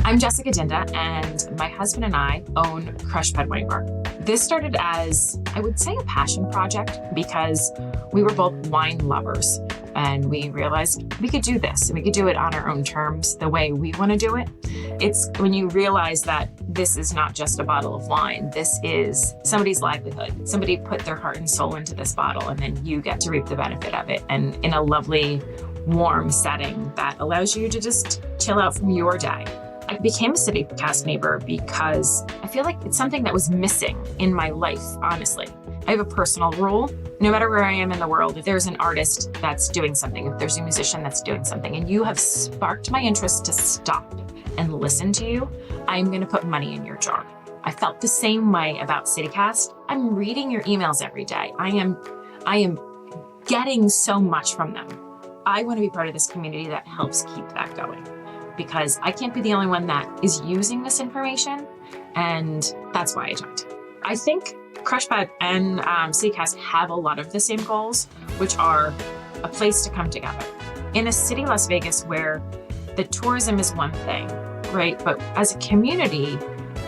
I'm Jessica Dinda, and my husband and I own Crushpad Wine Bar. This started as, I would say, a passion project because we were both wine lovers, and we realized we could do this, and we could do it on our own terms, the way we want to do it. It's when you realize that this is not just a bottle of wine, this is somebody's livelihood. Somebody put their heart and soul into this bottle, and then you get to reap the benefit of it, and in a lovely, warm setting that allows you to just chill out from your day. I became a CityCast neighbor because I feel like it's something that was missing in my life, honestly. I have a personal rule. No matter where I am in the world, if there's an artist that's doing something, if there's a musician that's doing something, and you have sparked my interest to stop and listen to you, I'm going to put money in your jar. I felt the same way about CityCast. I'm reading your emails every day. I am getting so much from them. I want to be part of this community that helps keep that going, because I can't be the only one that is using this information, and that's why I joined. I think Crushpad and CityCast have a lot of the same goals, which are a place to come together. In a city, Las Vegas, where the tourism is one thing, right? But as a community,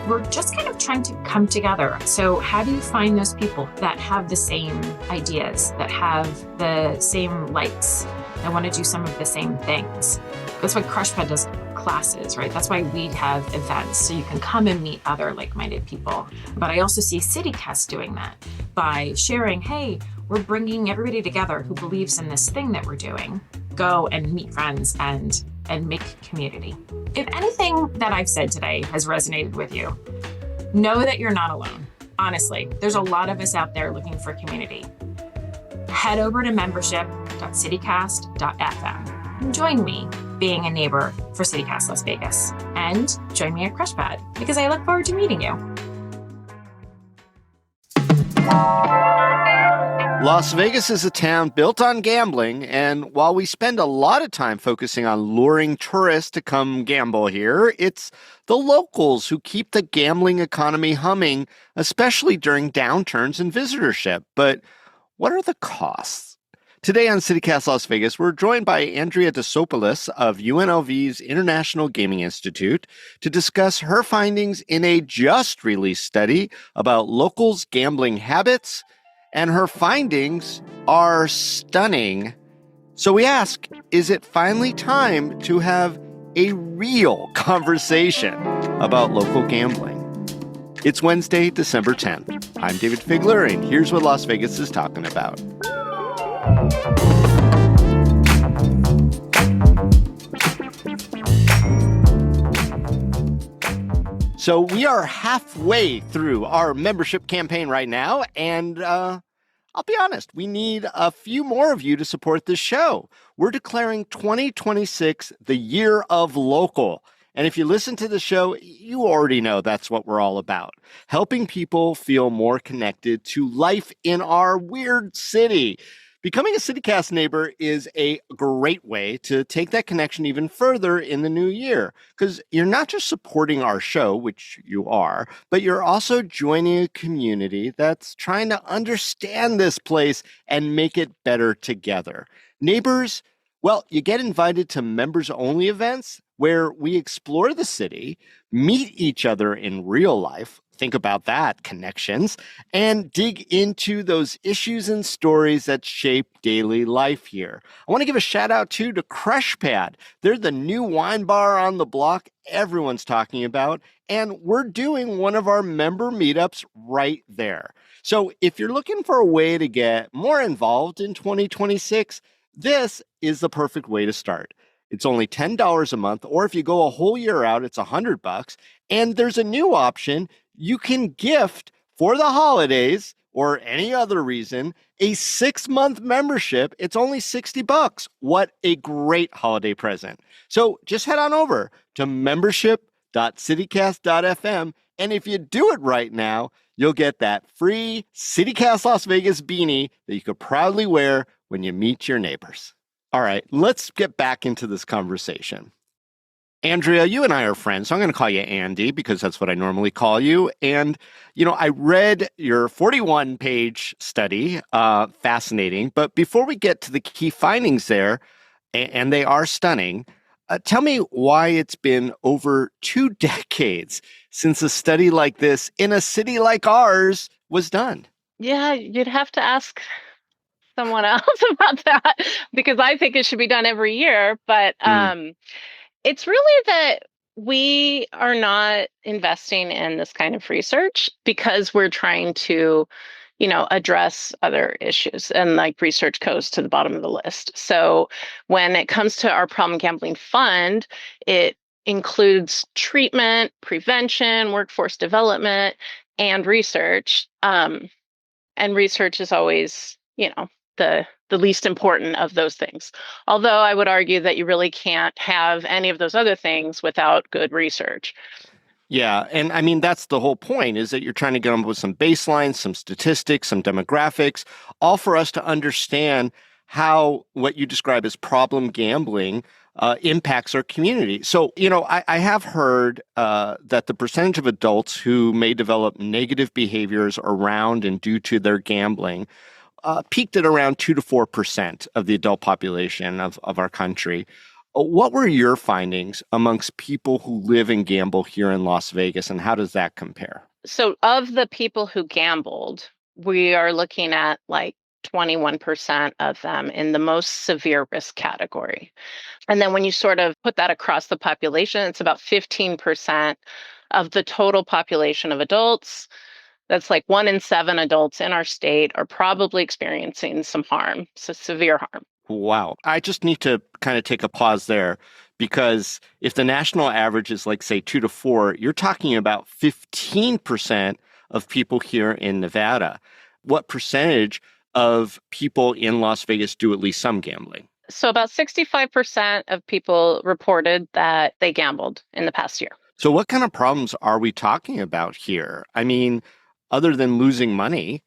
we're just kind of trying to come together. So how do you find those people that have the same ideas, that have the same likes, that want to do some of the same things? That's why Crushpad does classes, right? That's why we have events, so you can come and meet other like-minded people. But I also see CityCast doing that by sharing, hey, we're bringing everybody together who believes in this thing that we're doing. Go and meet friends and make community. If anything that I've said today has resonated with you, know that you're not alone. Honestly, there's a lot of us out there looking for community. Head over to membership.citycast.fm and join me being a neighbor for CityCast Las Vegas. And join me at Crushpad, because I look forward to meeting you. Las Vegas is a town built on gambling, and while we spend a lot of time focusing on luring tourists to come gamble here, it's the locals who keep the gambling economy humming, especially during downturns in visitorship. But what are the costs? Today on CityCast Las Vegas, we're joined by Andrea Dassopoulos of UNLV's International Gaming Institute to discuss her findings in a just-released study about locals' gambling habits, and her findings are stunning. So we ask, is it finally time to have a real conversation about local gambling? It's Wednesday, December 10th. I'm Dayvid Figler, and here's what Las Vegas is talking about. So we are halfway through our membership campaign right now, and I'll be honest, we need a few more of you to support this show. We're declaring 2026 the year of local. And if you listen to the show, you already know that's what we're all about. Helping people feel more connected to life in our weird city. Becoming a CityCast neighbor is a great way to take that connection even further in the new year, because you're not just supporting our show, which you are, but you're also joining a community that's trying to understand this place and make it better together. Neighbors, well, you get invited to members-only events where we explore the city, meet each other in real life, think about that, connections, and dig into those issues and stories that shape daily life here. I want to give a shout out too to Crushpad. They're the new wine bar on the block everyone's talking about, and we're doing one of our member meetups right there. So if you're looking for a way to get more involved in 2026, this is the perfect way to start. It's only $10 a month, or if you go a whole year out, it's $100. And there's a new option. You can gift for the holidays or any other reason a 6-month membership. It's only $60. What a great holiday present. So just head on over to membership.citycast.fm. And if you do it right now, you'll get that free CityCast Las Vegas beanie that you could proudly wear when you meet your neighbors. All right, let's get back into this conversation. Andrea, you and I are friends, so I'm going to call you Andy because that's what I normally call you. And, I read your 41-page study, fascinating. But before we get to the key findings there, and they are stunning, Tell me why it's been over 2 decades since a study like this in a city like ours was done. Yeah, you'd have to ask someone else about that because I think it should be done every year. But Mm, it's really that we are not investing in this kind of research because we're trying to, address other issues and like research goes to the bottom of the list. So when it comes to our problem gambling fund, it includes treatment, prevention, workforce development, and research. And research is always, the least important of those things. Although I would argue that you really can't have any of those other things without good research. yeah. And I mean, that's the whole point is that you're trying to come up with some baselines, some statistics, some demographics, all for us to understand how what you describe as problem gambling impacts our community. So, I have heard that the percentage of adults who may develop negative behaviors around and due to their gambling peaked at around 2 to 4% of the adult population of our country. What were your findings amongst people who live and gamble here in Las Vegas, and how does that compare? So, of the people who gambled, we are looking at like 21% of them in the most severe risk category. And then when you sort of put that across the population, it's about 15% of the total population of adults. That's like 1 in 7 adults in our state are probably experiencing some harm, so severe harm. Wow. I just need to kind of take a pause there because if the national average is like, say, 2 to 4, you're talking about 15% of people here in Nevada. What percentage of people in Las Vegas do at least some gambling? So about 65% of people reported that they gambled in the past year. So what kind of problems are we talking about here? I mean, other than losing money,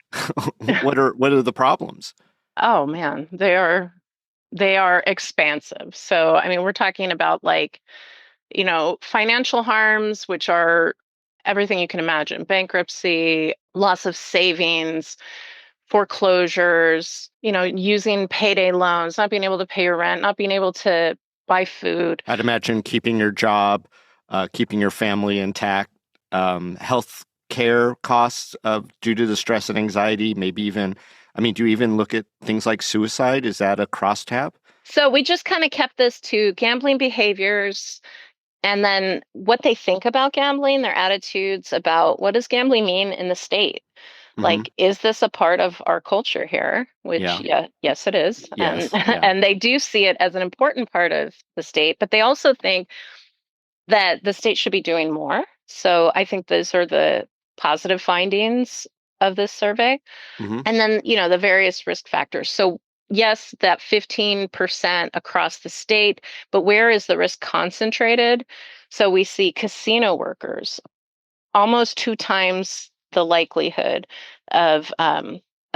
what are the problems? Oh man, they are expansive. So I mean, we're talking about like, financial harms, which are everything you can imagine: bankruptcy, loss of savings, foreclosures, using payday loans, not being able to pay your rent, not being able to buy food. I'd imagine keeping your job, keeping your family intact, health care costs due to the stress and anxiety, maybe even, I mean, do you even look at things like suicide? Is that a crosstab? So we just kind of kept this to gambling behaviors and then what they think about gambling, their attitudes about what does gambling mean in the state? Hmm. Like, is this a part of our culture here? Which, Yeah. yeah, yes, it is. And Yes. Yeah. and they do see it as an important part of the state, but they also think that the state should be doing more. So I think those are the positive findings of this survey. Hmm. And then, the various risk factors. So yes, that 15% across the state, but where is the risk concentrated? So we see casino workers, almost 2 times the likelihood of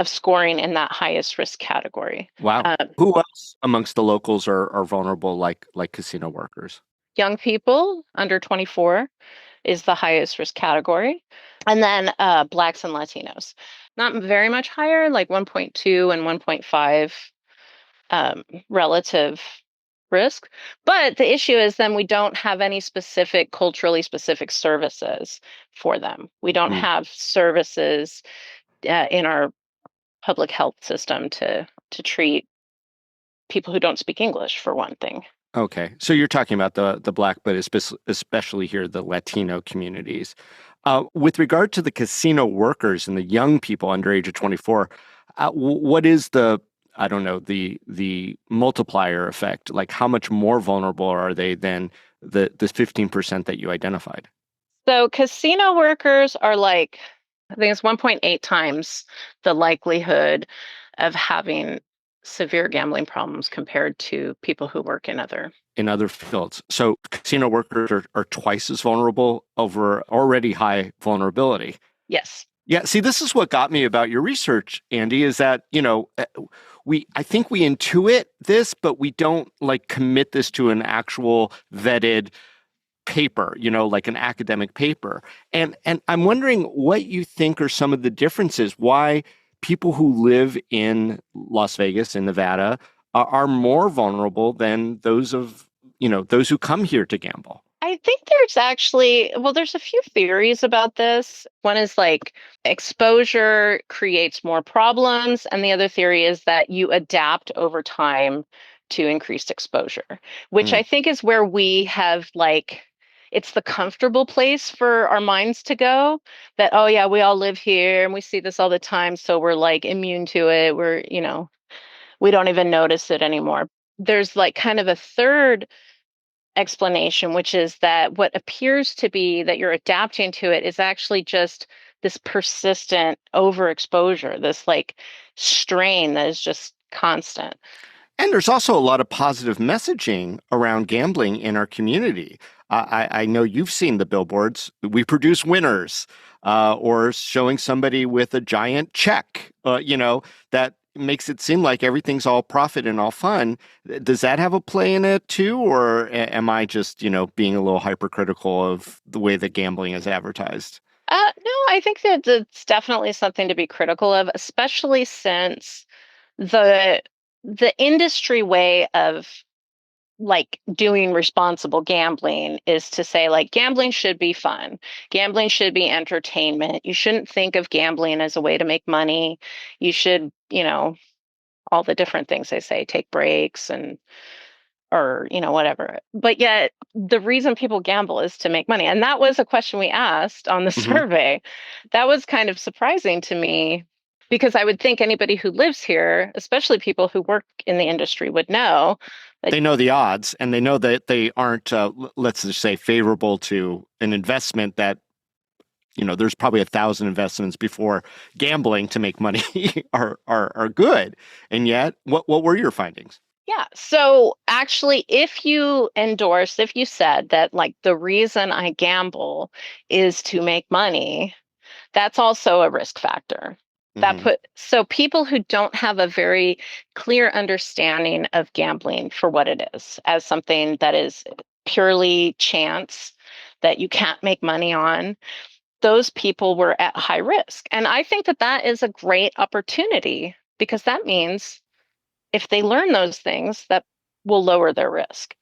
scoring in that highest risk category. Wow. Uh, Who else amongst the locals are vulnerable like casino workers? Young people under 24 is the highest risk category. And then Blacks and Latinos, not very much higher, like 1.2 and 1.5 relative risk. But the issue is then we don't have any specific, culturally specific services for them. We don't Mm. have services in our public health system to treat people who don't speak English, for one thing. Okay. So you're talking about the Black, but especially here, the Latino communities. With regard to the casino workers and the young people under age of 24, what is I don't know, the multiplier effect? Like how much more vulnerable are they than the 15% that you identified? So casino workers are like, I think it's 1.8 times the likelihood of having severe gambling problems compared to people who work In other fields. So casino workers are twice as vulnerable over already high vulnerability. Yes. Yeah, see, this is what got me about your research, Andy, is that, I think we intuit this, but we don't like commit this to an actual vetted paper, like an academic paper. And I'm wondering what you think are some of the differences, why people who live in Las Vegas, in Nevada, are more vulnerable than those of those who come here to gamble? I think there's a few theories about this. One is like exposure creates more problems. And the other theory is that you adapt over time to increased exposure, which I think is where we have it's the comfortable place for our minds to go that, oh yeah, we all live here and we see this all the time. So we're immune to it. We don't even notice it anymore. There's kind of a third explanation, which is that what appears to be that you're adapting to it is actually just this persistent overexposure, this strain that is just constant. And there's also a lot of positive messaging around gambling in our community. I know you've seen the billboards. We produce winners, or showing somebody with a giant check, that makes it seem like everything's all profit and all fun. Does that have a play in it too? Or am I just, being a little hypercritical of the way that gambling is advertised? No, I think that it's definitely something to be critical of, especially since the industry way of doing responsible gambling is to say gambling should be fun. Gambling should be entertainment. You shouldn't think of gambling as a way to make money. You should, all the different things they say, take breaks or whatever. But yet the reason people gamble is to make money. And that was a question we asked on the survey. That was kind of surprising to me, because I would think anybody who lives here, especially people who work in the industry, would know. They know the odds, and they know that they aren't, let's just say, favorable to an investment that, there's probably 1,000 investments before gambling to make money are good. And yet, what were your findings? Yeah. So actually, if you said that the reason I gamble is to make money, that's also a risk factor. So people who don't have a very clear understanding of gambling for what it is, as something that is purely chance, that you can't make money on, those people were at high risk. And I think that is a great opportunity, because that means if they learn those things, that will lower their risk.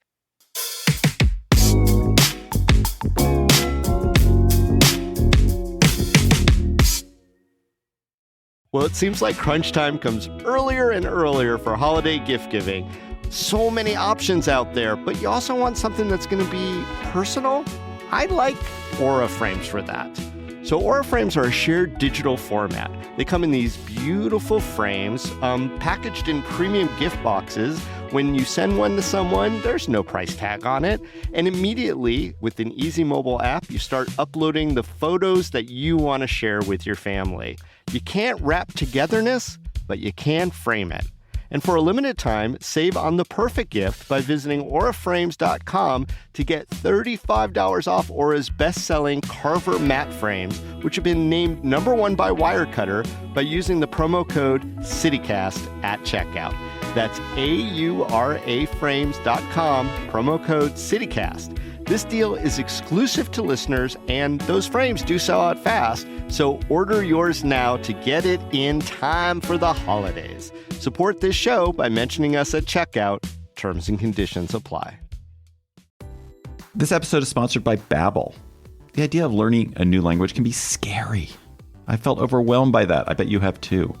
Well, it seems like crunch time comes earlier and earlier for holiday gift giving. So many options out there, but you also want something that's going to be personal. I like Aura frames for that. So Aura frames are a shared digital format. They come in these beautiful frames, packaged in premium gift boxes. When you send one to someone, there's no price tag on it. And immediately, with an easy mobile app, you start uploading the photos that you want to share with your family. You can't wrap togetherness, but you can frame it. And for a limited time, save on the perfect gift by visiting auraframes.com to get $35 off Aura's best-selling Carver matte frames, which have been named #1 by Wirecutter by using the promo code CityCast at checkout. That's auraframes.com, promo code CityCast. This deal is exclusive to listeners, and those frames do sell out fast, so order yours now to get it in time for the holidays. Support this show by mentioning us at checkout. Terms and conditions apply. This episode is sponsored by Babbel. The idea of learning a new language can be scary. I felt overwhelmed by that. I bet you have too.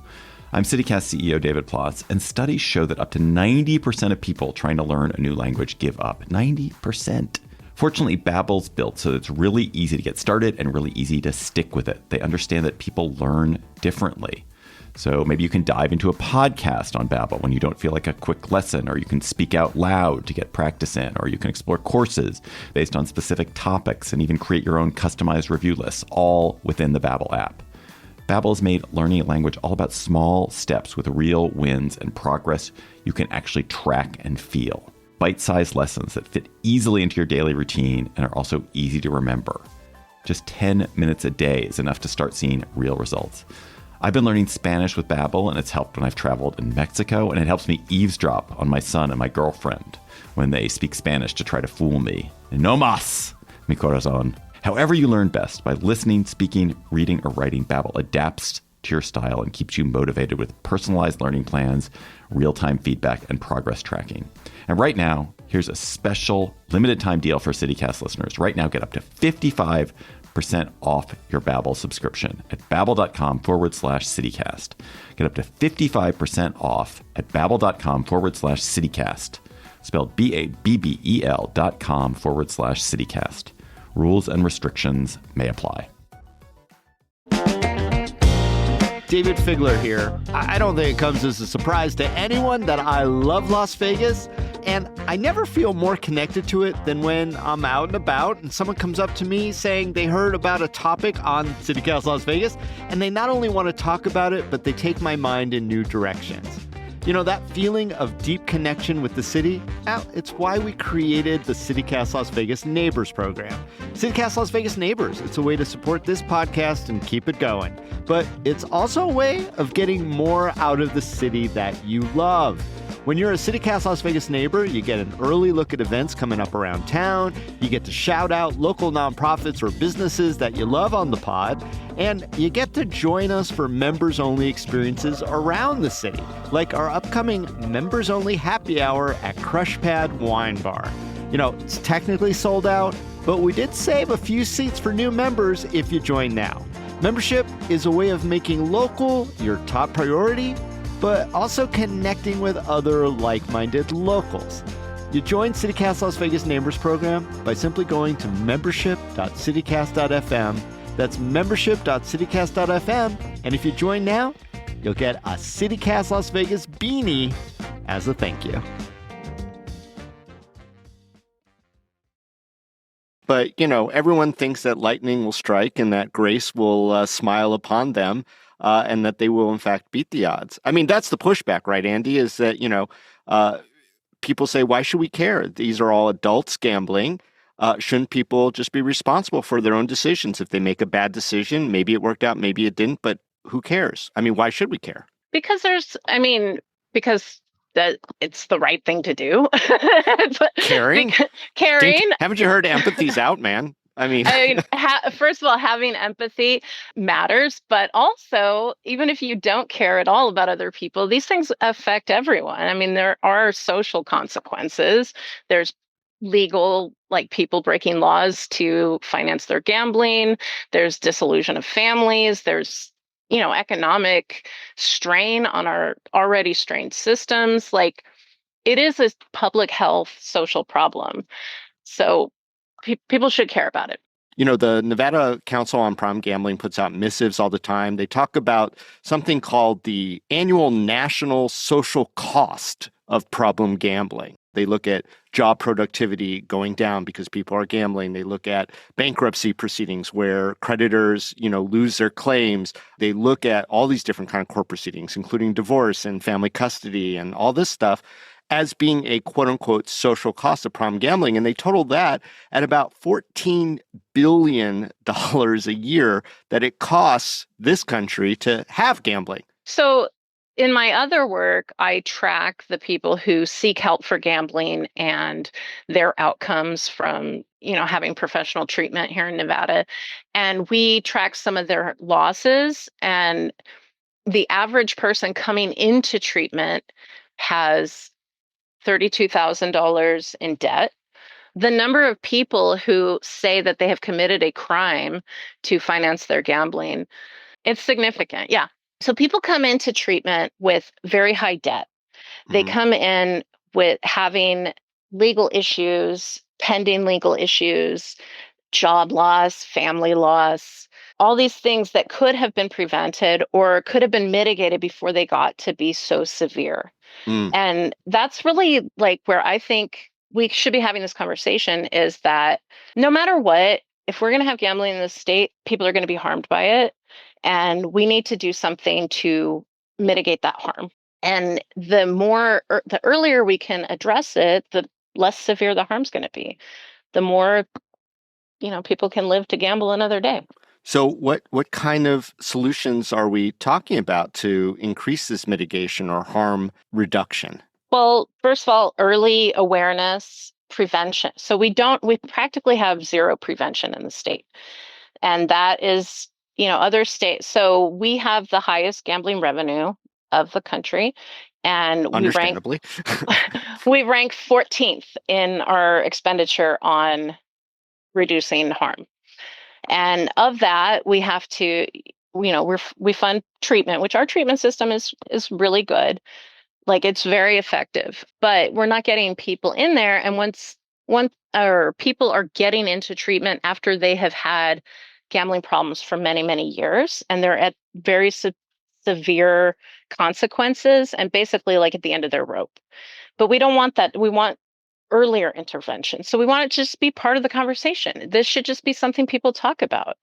I'm CityCast CEO Dayvid Figler, and studies show that up to 90% of people trying to learn a new language give up. 90%. Fortunately, Babbel's built so that it's really easy to get started and really easy to stick with it. They understand that people learn differently. So maybe you can dive into a podcast on Babbel when you don't feel like a quick lesson, or you can speak out loud to get practice in, or you can explore courses based on specific topics and even create your own customized review lists, all within the Babbel app. Babbel has made learning a language all about small steps with real wins and progress you can actually track and feel. Bite-sized lessons that fit easily into your daily routine and are also easy to remember. Just 10 minutes a day is enough to start seeing real results. I've been learning Spanish with Babbel, and it's helped when I've traveled in Mexico, and it helps me eavesdrop on my son and my girlfriend when they speak Spanish to try to fool me. No más, mi corazón. However you learn best, by listening, speaking, reading, or writing, Babbel adapts to your style and keeps you motivated with personalized learning plans, real-time feedback, and progress tracking. And right now, here's a special limited time deal for CityCast listeners. Right now, get up to 55% off your Babbel subscription at babbel.com/CityCast. Get up to 55% off at babbel.com/CityCast. Spelled BABBEL.com/CityCast. Rules and restrictions may apply. Dayvid Figler here. I don't think it comes as a surprise to anyone that I love Las Vegas, and I never feel more connected to it than when I'm out and about and someone comes up to me saying they heard about a topic on CityCast Las Vegas, and they not only want to talk about it, but they take my mind in new directions. You know, that feeling of deep connection with the city, it's why we created the CityCast Las Vegas Neighbors program. CityCast Las Vegas Neighbors, it's a way to support this podcast and keep it going. But it's also a way of getting more out of the city that you love. When you're a CityCast Las Vegas neighbor, you get an early look at events coming up around town. You get to shout out local nonprofits or businesses that you love on the pod. And you get to join us for members-only experiences around the city, like our upcoming members-only happy hour at Crush Pad Wine Bar. You know, it's technically sold out, but we did save a few seats for new members if you join now. Membership is a way of making local your top priority, but also connecting with other like-minded locals. You join CityCast Las Vegas Neighbors program by simply going to membership.citycast.fm. That's membership.citycast.fm. And if you join now, you'll get a CityCast Las Vegas beanie as a thank you. But, you know, everyone thinks that lightning will strike and that grace will smile upon them. And that they will, in fact, beat the odds. I mean, that's the pushback, right, Andy, is that, you know, people say, why should we care? These are all adults gambling. Shouldn't people just be responsible for their own decisions? If they make a bad decision, maybe it worked out, maybe it didn't, but who cares? I mean, why should we care? Because that it's the right thing to do. Caring? Caring. Haven't you heard empathy's out, man? I mean, first of all, having empathy matters, but also, even if you don't care at all about other people, these things affect everyone. I mean, there are social consequences. There's legal, like people breaking laws to finance their gambling. There's disillusion of families. There's, you know, economic strain on our already strained systems. Like, it is a public health social problem. So people should care about it. You know, the Nevada Council on Problem Gambling puts out missives all the time. They talk about something called the annual national social cost of problem gambling. They look at job productivity going down because people are gambling. They look at bankruptcy proceedings where creditors, you know, lose their claims. They look at all these different kind of court proceedings, including divorce and family custody and all this stuff, as being a quote-unquote social cost of problem gambling. And they totaled that at about $14 billion a year that it costs this country to have gambling. So in my other work, I track the people who seek help for gambling and their outcomes from, you know, having professional treatment here in Nevada. And we track some of their losses. And the average person coming into treatment has $32,000 in debt. The number of people who say that they have committed a crime to finance their gambling, it's significant. Yeah. So people come into treatment with very high debt. They come in with having legal issues, pending legal issues, job loss, family loss, all these things that could have been prevented or could have been mitigated before they got to be so severe. And that's really like where I think we should be having this conversation, is that no matter what, if we're going to have gambling in the state, people are going to be harmed by it. And we need to do something to mitigate that harm. And the earlier we can address it, the less severe the harm's going to be. The more, you know, people can live to gamble another day. So what kind of solutions are we talking about to increase this mitigation or harm reduction? Well, first of all, early awareness, prevention. So we practically have zero prevention in the state. And that is other states. So we have the highest gambling revenue of the country, and Understandably. we rank 14th in our expenditure on reducing harm. And of that, we have to, we fund treatment, which our treatment system is really good. Like, it's very effective, but we're not getting people in there. And once or people are getting into treatment after they have had gambling problems for many, many years, and they're at very severe consequences and basically like at the end of their rope. But we don't want that. We want earlier intervention. So we want it to just be part of the conversation. This should just be something people talk about.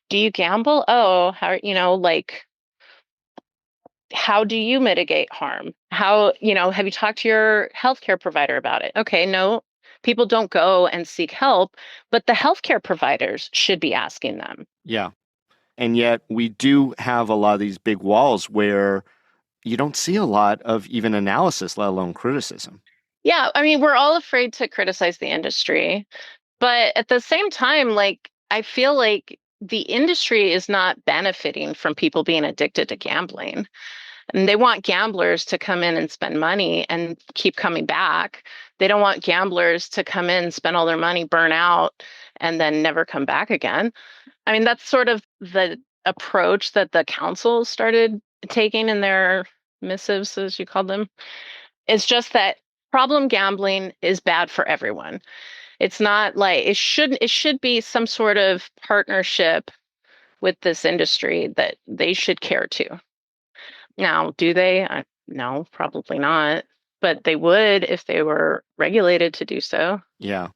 Do you gamble? Oh, how do you mitigate harm? Have you talked to your healthcare provider about it? Okay, no, people don't go and seek help, but the healthcare providers should be asking them. Yeah. And yet we do have a lot of these big walls where you don't see a lot of even analysis, let alone criticism. Yeah, I mean, we're all afraid to criticize the industry, but at the same time, like, I feel like the industry is not benefiting from people being addicted to gambling. And they want gamblers to come in and spend money and keep coming back. They don't want gamblers to come in, spend all their money, burn out, and then never come back again. I mean, that's sort of the approach that the council started taking in their missives, as you called them. It's just that problem gambling is bad for everyone. It's not like it should be some sort of partnership with this industry that they should care to. Now, do they? No, probably not. But they would if they were regulated to do so. Yeah.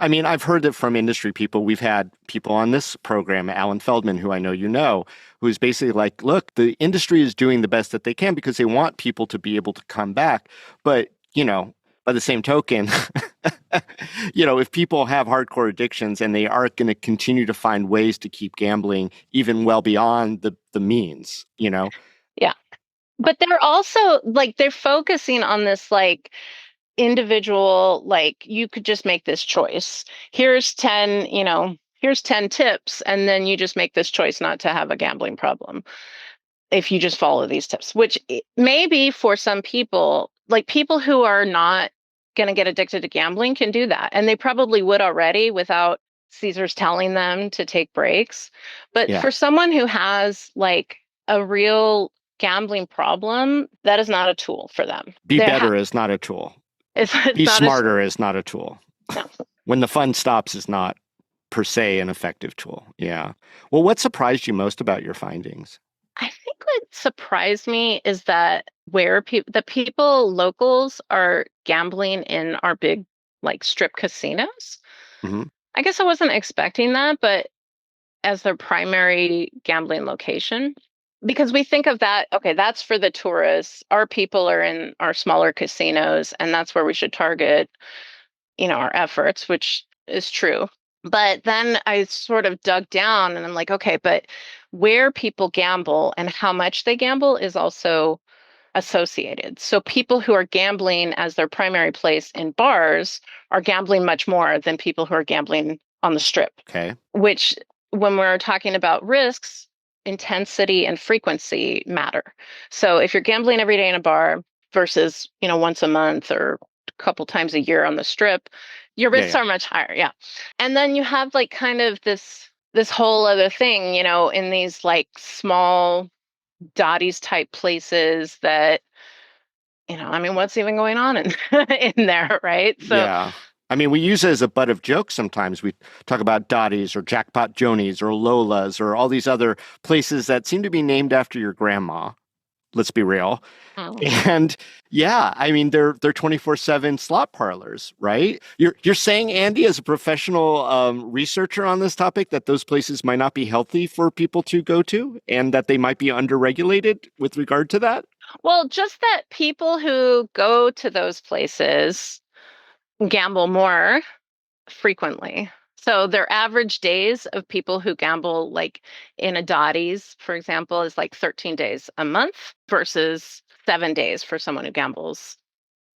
I mean, I've heard that from industry people. We've had people on this program, Alan Feldman, who I know you know, who's basically like, look, the industry is doing the best that they can because they want people to be able to come back. But, by the same token, if people have hardcore addictions and they are going to continue to find ways to keep gambling even well beyond the means. Yeah. But they're also they're focusing on this individual, you could just make this choice. Here's 10 tips, and then you just make this choice not to have a gambling problem if you just follow these tips, which maybe for some people, people who are not going to get addicted to gambling can do that. And they probably would already without Caesars telling them to take breaks. But for someone who has a real gambling problem, that is not a tool for them. Be better is not a tool. Be smarter is not a tool. No. When the fun stops is not per se an effective tool. Yeah. Well, what surprised you most about your findings? I think what surprised me is that where locals are gambling in our big strip casinos. Mm-hmm. I guess I wasn't expecting that, but as their primary gambling location. Because we think of that, okay, that's for the tourists. Our people are in our smaller casinos, and that's where we should target, our efforts, which is true. But then I sort of dug down and I'm like, okay, but where people gamble and how much they gamble is also associated. So people who are gambling as their primary place in bars are gambling much more than people who are gambling on the strip. Okay. Which, when we're talking about risks, intensity and frequency matter. So if you're gambling every day in a bar versus, once a month or a couple times a year on the strip, your risks are much higher. Yeah. And then you have kind of this whole other thing, in these small Dottie's type places that, what's even going on in there, right? So yeah. I mean, we use it as a butt of jokes sometimes. We talk about Dottie's or Jackpot Joni's or Lola's or all these other places that seem to be named after your grandma. Let's be real. Oh. And yeah, I mean, they're 24/7 slot parlors, right? You're saying, Andy, as a professional researcher on this topic, that those places might not be healthy for people to go to and that they might be underregulated with regard to that? Well, just that people who go to those places gamble more frequently. So their average days of people who gamble in a Dottie's, for example, is 13 days a month versus 7 days for someone who gambles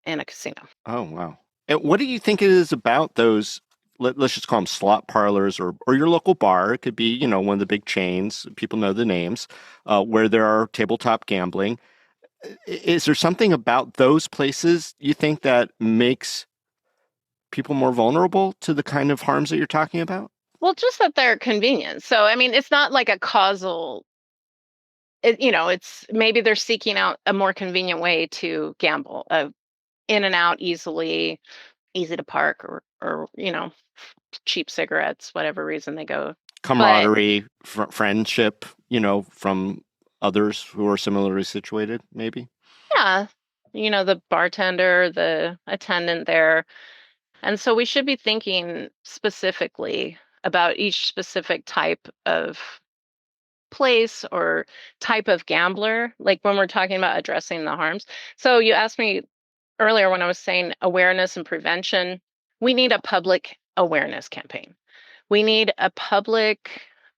in a casino. Oh, wow. And what do you think it is about those let's just call them slot parlors or your local bar. It could be, one of the big chains. People know the names, where there are tabletop gambling. Is there something about those places you think that makes people more vulnerable to the kind of harms that you're talking about? Well, just that they're convenient. So, I mean, it's not like a causal, it's maybe they're seeking out a more convenient way to gamble, in and out easy to park or cheap cigarettes, whatever reason they go. Camaraderie, friendship, from others who are similarly situated, maybe? Yeah. The bartender, the attendant there. And so we should be thinking specifically about each specific type of place or type of gambler, like when we're talking about addressing the harms. So you asked me earlier when I was saying awareness and prevention, we need a public awareness campaign. We need a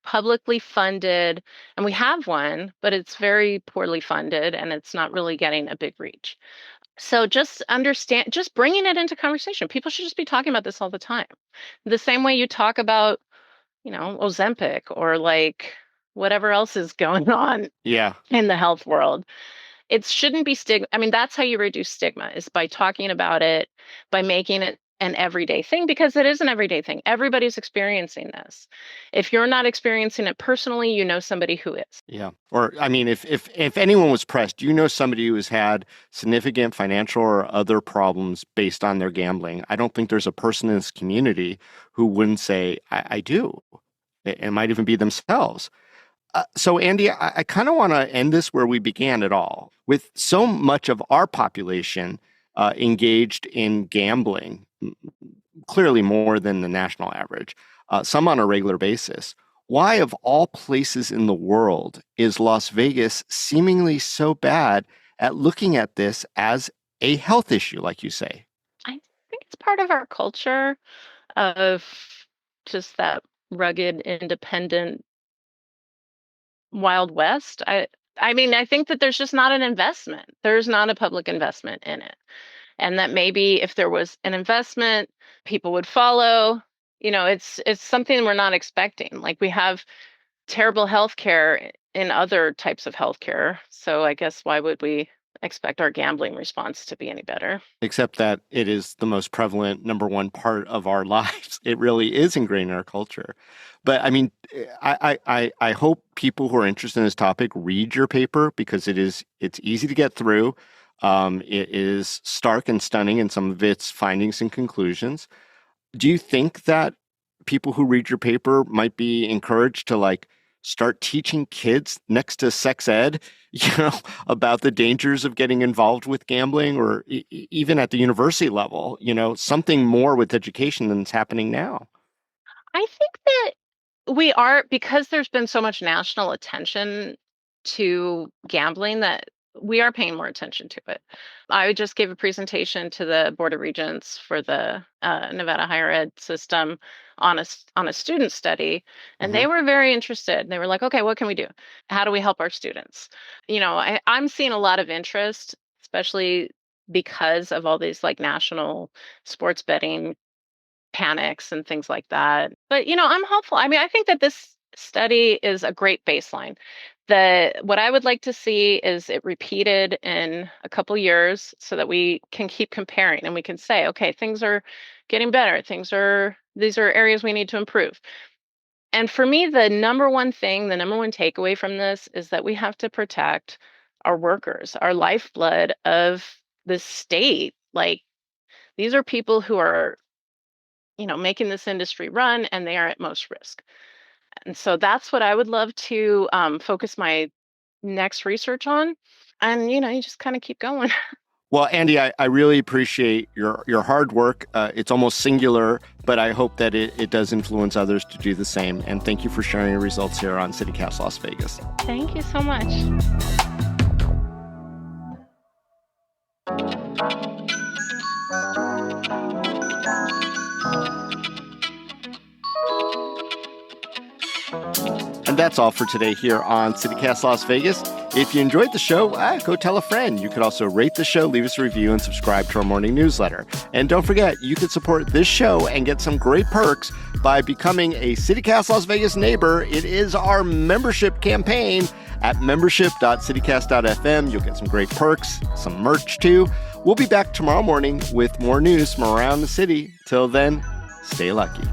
publicly funded, and we have one, but it's very poorly funded and it's not really getting a big reach. So just bringing it into conversation. People should just be talking about this all the time. The same way you talk about, Ozempic or like whatever else is going on in the health world. It shouldn't be stigma. I mean, that's how you reduce stigma, is by talking about it, by making it an everyday thing, because it is an everyday thing. Everybody's experiencing this. If you're not experiencing it personally, you know somebody who is. Yeah. Or, I mean, if anyone was pressed, somebody who has had significant financial or other problems based on their gambling. I don't think there's a person in this community who wouldn't say, I do. It might even be themselves. So, Andy, I kind of want to end this where we began it all. With so much of our population engaged in gambling, clearly more than the national average, some on a regular basis, why, of all places in the world, is Las Vegas seemingly so bad at looking at this as a health issue, like you say? I think it's part of our culture of just that rugged, independent Wild West. I mean, I think that there's just not an investment. There's not a public investment in it. And that maybe if there was an investment, people would follow. It's something we're not expecting. Like, we have terrible healthcare in other types of healthcare. So I guess why would we expect our gambling response to be any better? Except that it is the most prevalent number one part of our lives. It really is ingrained in our culture. But I mean, I hope people who are interested in this topic read your paper, because it's easy to get through. It is stark and stunning in some of its findings and conclusions. Do you think that people who read your paper might be encouraged to start teaching kids next to sex ed, about the dangers of getting involved with gambling, or even at the university level, something more with education than is happening now? I think that we are, because there's been so much national attention to gambling, that we are paying more attention to it. I just gave a presentation to the Board of Regents for the Nevada higher ed system on a student study, and they were very interested. They were like, okay, what can we do? How do we help our students? I'm seeing a lot of interest, especially because of all these like sports betting panics and things like that. But, I'm hopeful. I mean, I think that this study is a great baseline. What I would like to see is it repeated in a couple years so that we can keep comparing and we can say, okay, things are getting better. These are areas we need to improve. And for me, the number one takeaway from this is that we have to protect our workers, our lifeblood of the state. Like, these are people who are, making this industry run, and they are at most risk. And so that's what I would love to focus my next research on. And, you just kind of keep going. Well, Andy, I really appreciate your hard work. It's almost singular, but I hope that it does influence others to do the same. And thank you for sharing your results here on CityCast Las Vegas. Thank you so much. And that's all for today here on CityCast Las Vegas. If you enjoyed the show, go tell a friend. You could also rate the show, leave us a review, and subscribe to our morning newsletter. And don't forget, you can support this show and get some great perks by becoming a CityCast Las Vegas neighbor. It is our membership campaign at membership.citycast.fm. You'll get some great perks, some merch too. We'll be back tomorrow morning with more news from around the city. Till then, stay lucky.